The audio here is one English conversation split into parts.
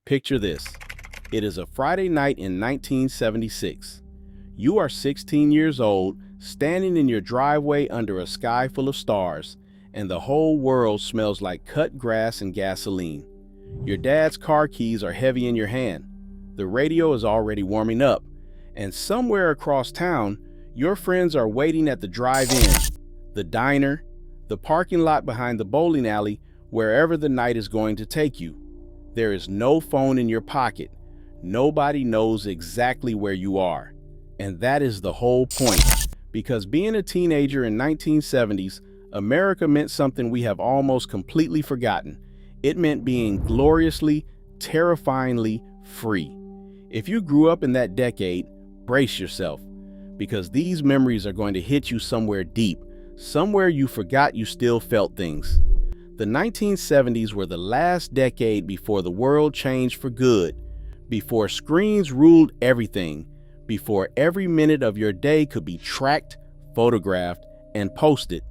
Picture this. It is a Friday night in 1976. You are 16 years old, standing in your driveway under a sky full of stars, and the whole world smells like cut grass and gasoline. Your dad's car keys are heavy in your hand. The radio is already warming up, and somewhere across town, your friends are waiting at the drive-in, the diner, the parking lot behind the bowling alley, wherever the night is going to take you. There is no phone in your pocket. Nobody knows exactly where you are. And that is the whole point. Because being a teenager in 1970s, America meant something we have almost completely forgotten. It meant being gloriously, terrifyingly free. If you grew up in that decade, brace yourself, because these memories are going to hit you somewhere deep, somewhere you forgot you still felt things. The 1970s were the last decade before the world changed for good, before screens ruled everything, before every minute of your day could be tracked, photographed, and posted.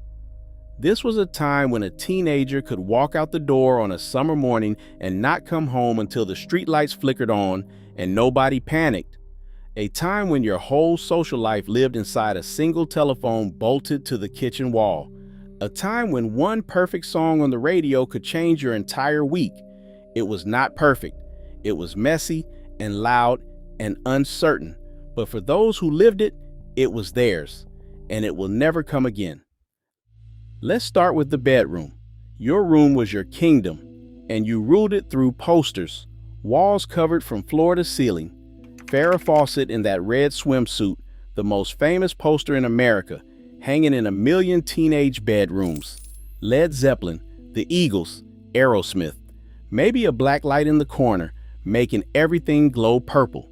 This was a time when a teenager could walk out the door on a summer morning and not come home until the streetlights flickered on and nobody panicked. A time when your whole social life lived inside a single telephone bolted to the kitchen wall. A time when one perfect song on the radio could change your entire week. It was not perfect. It was messy and loud and uncertain. But for those who lived it, it was theirs, and it will never come again. Let's start with the bedroom. Your room was your kingdom, and you ruled it through posters, walls covered from floor to ceiling. Farrah Fawcett in that red swimsuit, the most famous poster in America, hanging in a million teenage bedrooms. Led Zeppelin, the Eagles, Aerosmith. Maybe a black light in the corner, making everything glow purple.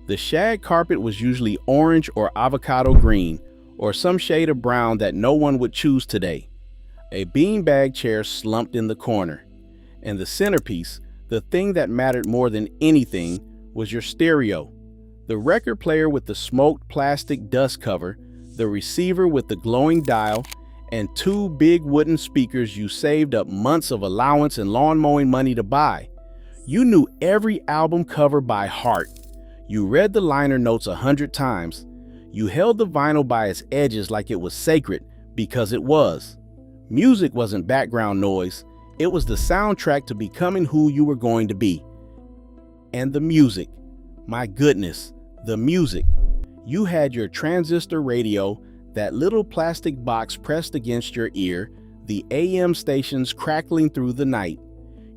The shag carpet was usually orange or avocado green, or some shade of brown that no one would choose today. A beanbag chair slumped in the corner. And the centerpiece, the thing that mattered more than anything, was your stereo. The record player with the smoked plastic dust cover, the receiver with the glowing dial, and two big wooden speakers you saved up months of allowance and lawn mowing money to buy. You knew every album cover by heart. You read the liner notes 100 times. You held the vinyl by its edges like it was sacred, because it was. Music wasn't background noise. It was the soundtrack to becoming who you were going to be. And the music. My goodness, the music. You had your transistor radio, that little plastic box pressed against your ear, the AM stations crackling through the night.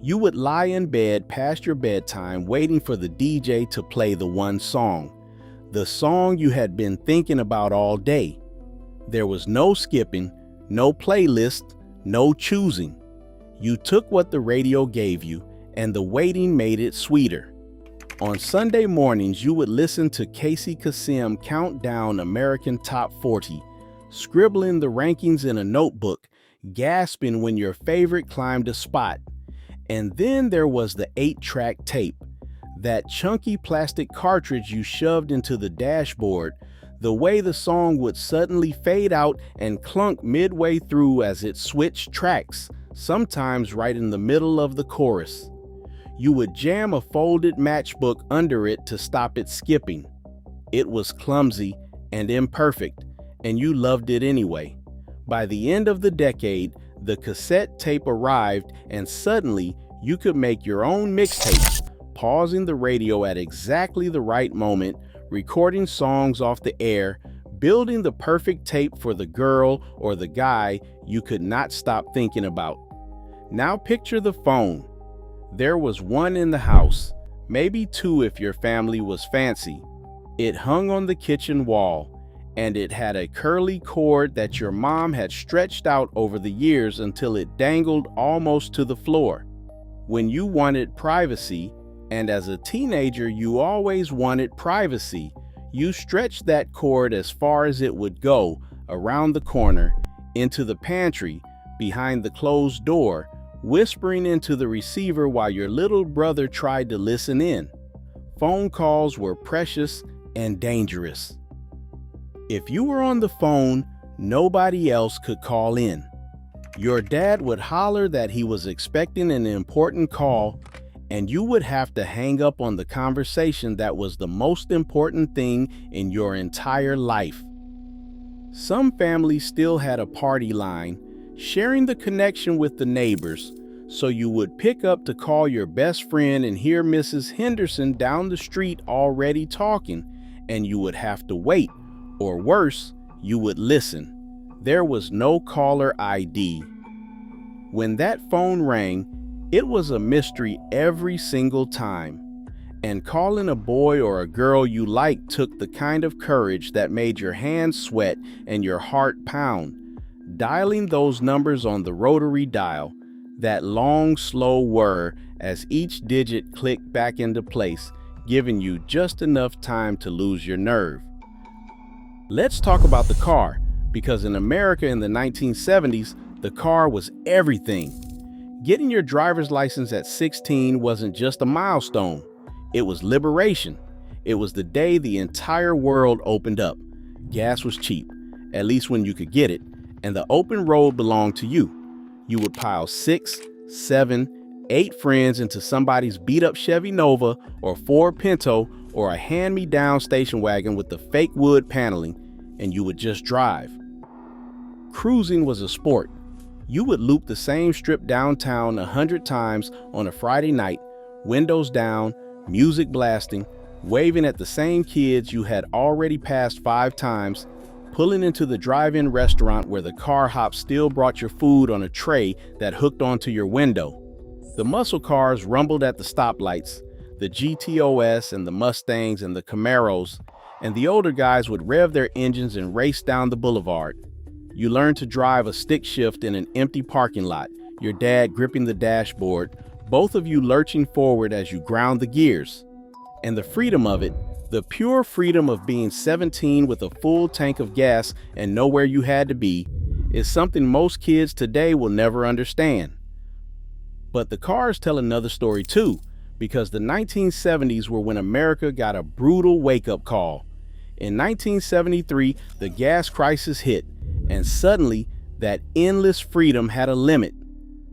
You would lie in bed past your bedtime waiting for the DJ to play the one song, the song you had been thinking about all day. There was no skipping, no playlist, no choosing. You took what the radio gave you, and the waiting made it sweeter. On Sunday mornings, you would listen to Casey Kasem count down American Top 40, scribbling the rankings in a notebook, gasping when your favorite climbed a spot. And then there was the 8-track tape, that chunky plastic cartridge you shoved into the dashboard, the way the song would suddenly fade out and clunk midway through as it switched tracks, sometimes right in the middle of the chorus. You would jam a folded matchbook under it to stop it skipping. It was clumsy and imperfect, and you loved it anyway. By the end of the decade, the cassette tape arrived, and suddenly you could make your own mixtapes, pausing the radio at exactly the right moment, recording songs off the air, building the perfect tape for the girl or the guy you could not stop thinking about. Now picture the phone. There was one in the house, maybe two if your family was fancy. It hung on the kitchen wall, and it had a curly cord that your mom had stretched out over the years until it dangled almost to the floor. When you wanted privacy, and as a teenager you always wanted privacy, you stretched that cord as far as it would go, around the corner, into the pantry, behind the closed door, whispering into the receiver while your little brother tried to listen in. Phone calls were precious and dangerous. If you were on the phone, nobody else could call in. Your dad would holler that he was expecting an important call, and you would have to hang up on the conversation that was the most important thing in your entire life. Some families still had a party line, sharing the connection with the neighbors, so you would pick up to call your best friend and hear Mrs. Henderson down the street already talking, and you would have to wait, or worse, you would listen. There was no caller ID. When that phone rang, it was a mystery every single time. And calling a boy or a girl you liked took the kind of courage that made your hands sweat and your heart pound. Dialing those numbers on the rotary dial, that long, slow whir as each digit clicked back into place, giving you just enough time to lose your nerve. Let's talk about the car, because in America in the 1970s, the car was everything. Getting your driver's license at 16 wasn't just a milestone. It was liberation. It was the day the entire world opened up. Gas was cheap, at least when you could get it, and the open road belonged to you. You would pile 6, 7, 8 friends into somebody's beat-up Chevy Nova or Ford Pinto or a hand-me-down station wagon with the fake wood paneling, and you would just drive. Cruising was a sport. You would loop the same strip downtown 100 times on a Friday night, windows down, music blasting, waving at the same kids you had already passed 5 times, pulling into the drive-in restaurant where the car hop still brought your food on a tray that hooked onto your window. The muscle cars rumbled at the stoplights, the GTOS and the Mustangs and the Camaros, and the older guys would rev their engines and race down the boulevard. You learned to drive a stick shift in an empty parking lot, your dad gripping the dashboard, both of you lurching forward as you ground the gears. And the freedom of it, the pure freedom of being 17 with a full tank of gas and know where you had to be, is something most kids today will never understand. But the cars tell another story too, because the 1970s were when America got a brutal wake-up call. In 1973, the gas crisis hit, and suddenly, that endless freedom had a limit.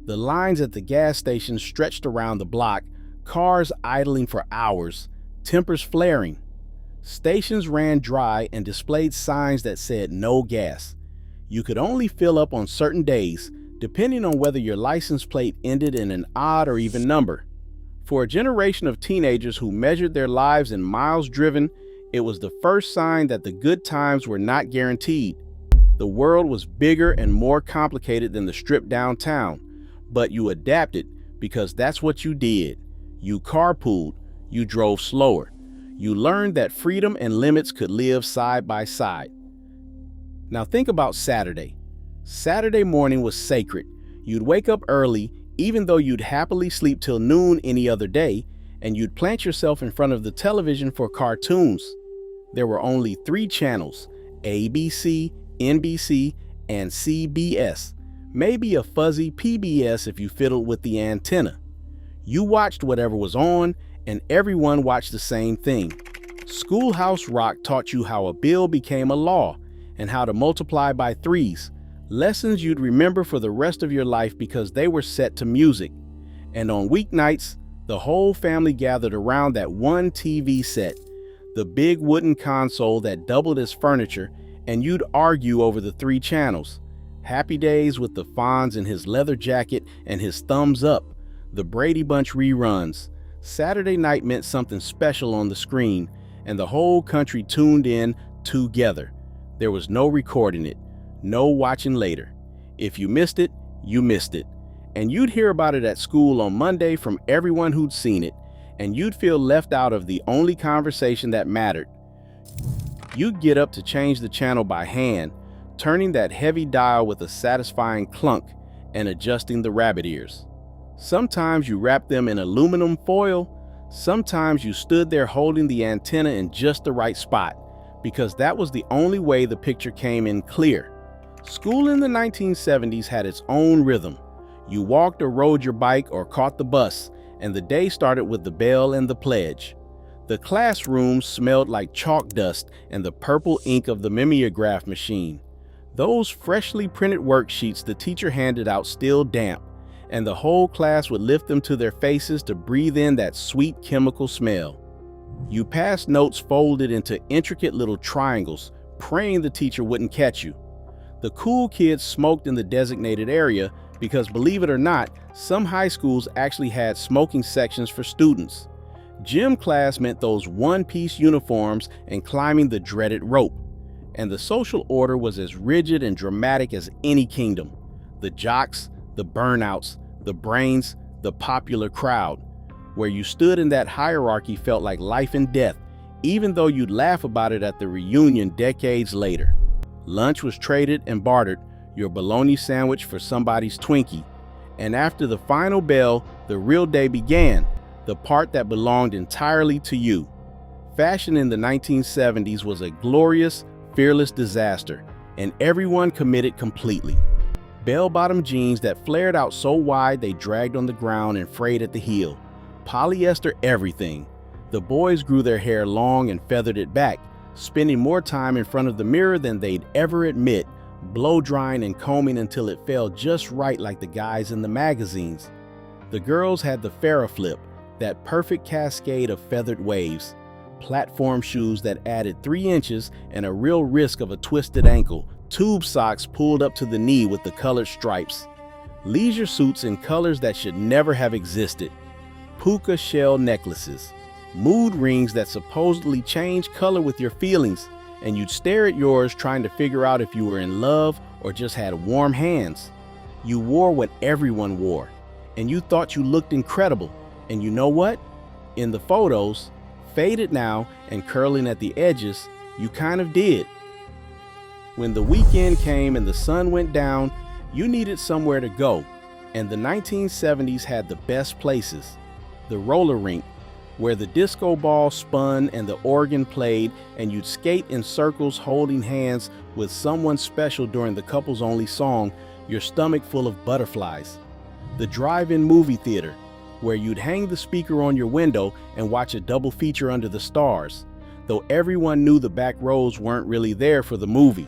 The lines at the gas stations stretched around the block, cars idling for hours, tempers flaring. Stations ran dry and displayed signs that said no gas. You could only fill up on certain days, depending on whether your license plate ended in an odd or even number. For a generation of teenagers who measured their lives in miles driven, it was the first sign that the good times were not guaranteed. The world was bigger and more complicated than the strip downtown, but you adapted because that's what you did. You carpooled, you drove slower. You learned that freedom and limits could live side by side. Now think about Saturday. Saturday morning was sacred. You'd wake up early, even though you'd happily sleep till noon any other day, and you'd plant yourself in front of the television for cartoons. There were only 3 channels, ABC, NBC, and CBS, maybe a fuzzy PBS if you fiddled with the antenna. You watched whatever was on, and everyone watched the same thing. Schoolhouse Rock taught you how a bill became a law and how to multiply by 3s, lessons you'd remember for the rest of your life because they were set to music. And on weeknights, the whole family gathered around that one TV set, the big wooden console that doubled as furniture, and you'd argue over the 3 channels. Happy Days with the Fonz in his leather jacket and his thumbs up, the Brady Bunch reruns. Saturday night meant something special on the screen, and the whole country tuned in together. There was no recording it, no watching later. If you missed it, you missed it. And you'd hear about it at school on Monday from everyone who'd seen it, and you'd feel left out of the only conversation that mattered. You'd get up to change the channel by hand, turning that heavy dial with a satisfying clunk and adjusting the rabbit ears. Sometimes you wrapped them in aluminum foil, sometimes you stood there holding the antenna in just the right spot, because that was the only way the picture came in clear. School in the 1970s had its own rhythm. You walked or rode your bike or caught the bus, and the day started with the bell and the pledge. The classrooms smelled like chalk dust and the purple ink of the mimeograph machine. Those freshly printed worksheets the teacher handed out still damp, and the whole class would lift them to their faces to breathe in that sweet chemical smell. You passed notes folded into intricate little triangles, praying the teacher wouldn't catch you. The cool kids smoked in the designated area because, believe it or not, some high schools actually had smoking sections for students. Gym class meant those one-piece uniforms and climbing the dreaded rope. And the social order was as rigid and dramatic as any kingdom. The jocks, the burnouts, the brains, the popular crowd. Where you stood in that hierarchy felt like life and death, even though you'd laugh about it at the reunion decades later. Lunch was traded and bartered, your bologna sandwich for somebody's Twinkie. And after the final bell, the real day began, the part that belonged entirely to you. Fashion in the 1970s was a glorious, fearless disaster, and everyone committed completely. Bell-bottom jeans that flared out so wide they dragged on the ground and frayed at the heel. Polyester everything. The boys grew their hair long and feathered it back, spending more time in front of the mirror than they'd ever admit, blow-drying and combing until it fell just right like the guys in the magazines. The girls had the Farrah flip, that perfect cascade of feathered waves. Platform shoes that added 3 inches and a real risk of a twisted ankle. Tube socks pulled up to the knee with the colored stripes. Leisure suits in colors that should never have existed. Puka shell necklaces. Mood rings that supposedly change color with your feelings, and you'd stare at yours trying to figure out if you were in love or just had warm hands. You wore what everyone wore, and you thought you looked incredible. And you know what? In the photos, faded now and curling at the edges, you kind of did. When the weekend came and the sun went down, you needed somewhere to go, and the 1970s had the best places. The roller rink, where the disco ball spun and the organ played, and you'd skate in circles holding hands with someone special during the couple's only song, your stomach full of butterflies. The drive-in movie theater, where you'd hang the speaker on your window and watch a double feature under the stars, though everyone knew the back rows weren't really there for the movie.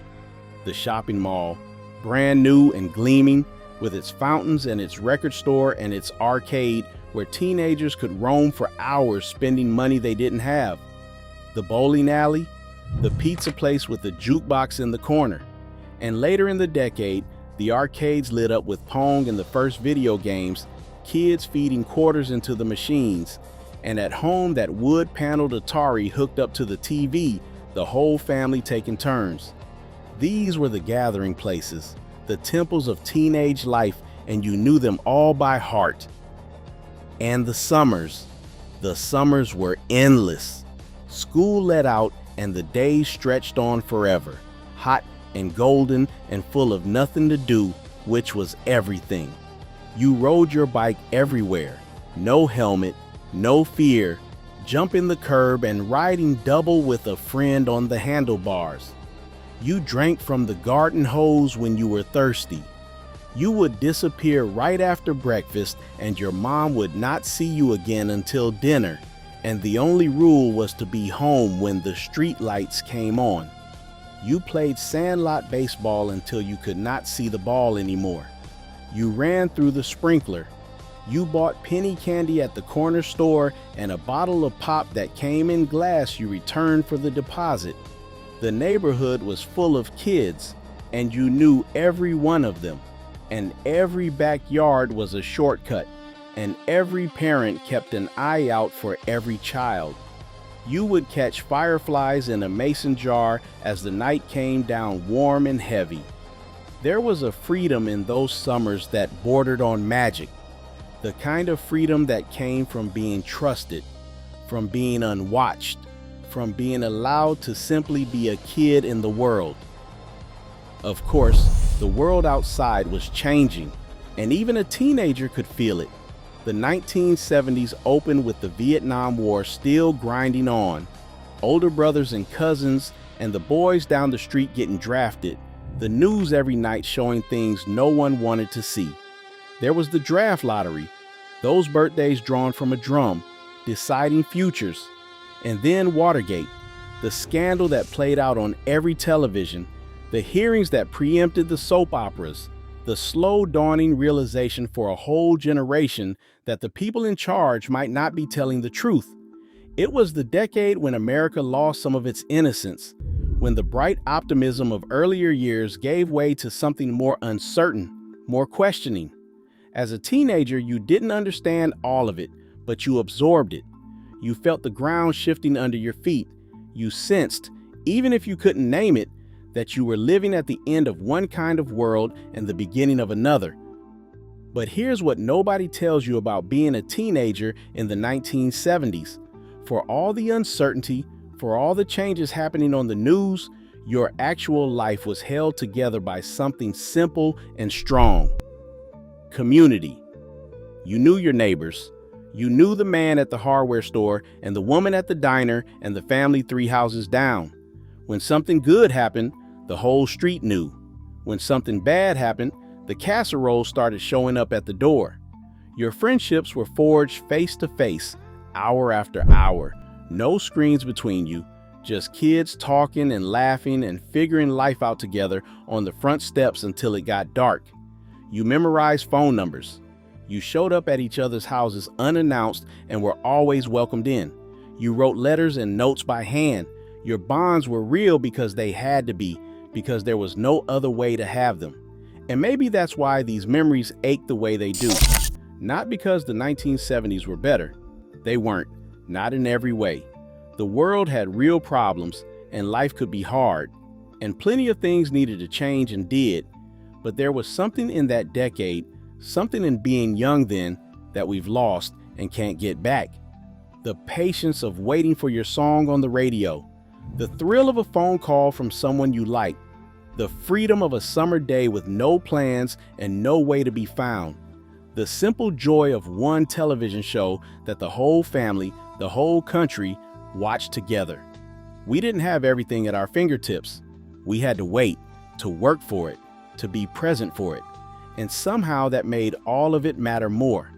The shopping mall, brand new and gleaming, with its fountains and its record store and its arcade, where teenagers could roam for hours spending money they didn't have. The bowling alley, the pizza place with the jukebox in the corner. And later in the decade, the arcades lit up with Pong and the first video games, kids feeding quarters into the machines, and at home that wood-paneled Atari hooked up to the TV, the whole family taking turns. These were the gathering places, the temples of teenage life, and you knew them all by heart. And the summers were endless. School let out and the days stretched on forever, hot and golden and full of nothing to do, which was everything. You rode your bike everywhere, no helmet, no fear, jumping the curb and riding double with a friend on the handlebars. You drank from the garden hose when you were thirsty. You would disappear right after breakfast and your mom would not see you again until dinner, and the only rule was to be home when the street lights came on. You played sandlot baseball until you could not see the ball anymore. You ran through the sprinkler. You bought penny candy at the corner store and a bottle of pop that came in glass you returned for the deposit. The neighborhood was full of kids, and you knew every one of them. And every backyard was a shortcut, and every parent kept an eye out for every child. You would catch fireflies in a mason jar as the night came down warm and heavy. There was a freedom in those summers that bordered on magic, the kind of freedom that came from being trusted, from being unwatched, from being allowed to simply be a kid in the world. Of course, the world outside was changing, and even a teenager could feel it. The 1970s opened with the Vietnam War still grinding on, older brothers and cousins, and the boys down the street getting drafted, the news every night showing things no one wanted to see. There was the draft lottery, those birthdays drawn from a drum, deciding futures. And then Watergate, the scandal that played out on every television, the hearings that preempted the soap operas, The slow dawning realization for a whole generation that the people in charge might not be telling the truth. It was the decade when America lost some of its innocence, when the bright optimism of earlier years gave way to something more uncertain, more questioning. As a teenager, you didn't understand all of it, but you absorbed it. You felt the ground shifting under your feet. You sensed, even if you couldn't name it, that you were living at the end of one kind of world and the beginning of another. But here's what nobody tells you about being a teenager in the 1970s. For all the uncertainty, for all the changes happening on the news, your actual life was held together by something simple and strong. Community. You knew your neighbors. You knew the man at the hardware store and the woman at the diner and the family 3 houses down. When something good happened, the whole street knew. When something bad happened, the casserole started showing up at the door. Your friendships were forged face to face, hour after hour. No screens between you, just kids talking and laughing and figuring life out together on the front steps until it got dark. You memorized phone numbers. You showed up at each other's houses unannounced and were always welcomed in. You wrote letters and notes by hand. Your bonds were real because they had to be, because there was no other way to have them. And maybe that's why these memories ache the way they do. Not because the 1970s were better. They weren't, not in every way. The world had real problems and life could be hard. And plenty of things needed to change and did. But there was something in that decade, something in being young then, that we've lost and can't get back. The patience of waiting for your song on the radio. The thrill of a phone call from someone you like. The freedom of a summer day with no plans and no way to be found. The simple joy of one television show that the whole family, the whole country, watched together. We didn't have everything at our fingertips. We had to wait, to work for it, to be present for it. And somehow that made all of it matter more.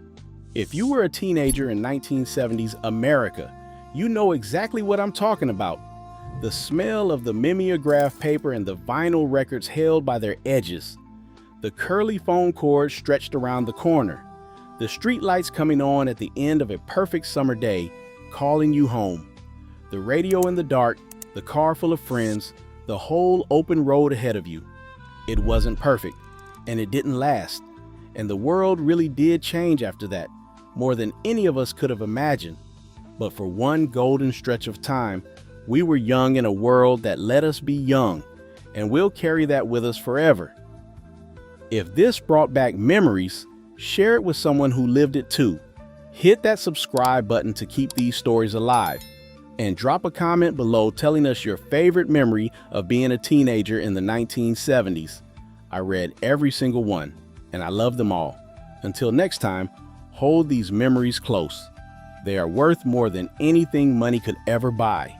If you were a teenager in 1970s America, you know exactly what I'm talking about. The smell of the mimeograph paper and the vinyl records held by their edges. The curly phone cord stretched around the corner. The streetlights coming on at the end of a perfect summer day, calling you home. The radio in the dark, the car full of friends, the whole open road ahead of you. It wasn't perfect, and it didn't last. And the world really did change after that, more than any of us could have imagined. But for one golden stretch of time, we were young in a world that let us be young, and we'll carry that with us forever. If this brought back memories, share it with someone who lived it too. Hit that subscribe button to keep these stories alive, and drop a comment below telling us your favorite memory of being a teenager in the 1970s. I read every single one, and I love them all. Until next time, hold these memories close. They are worth more than anything money could ever buy.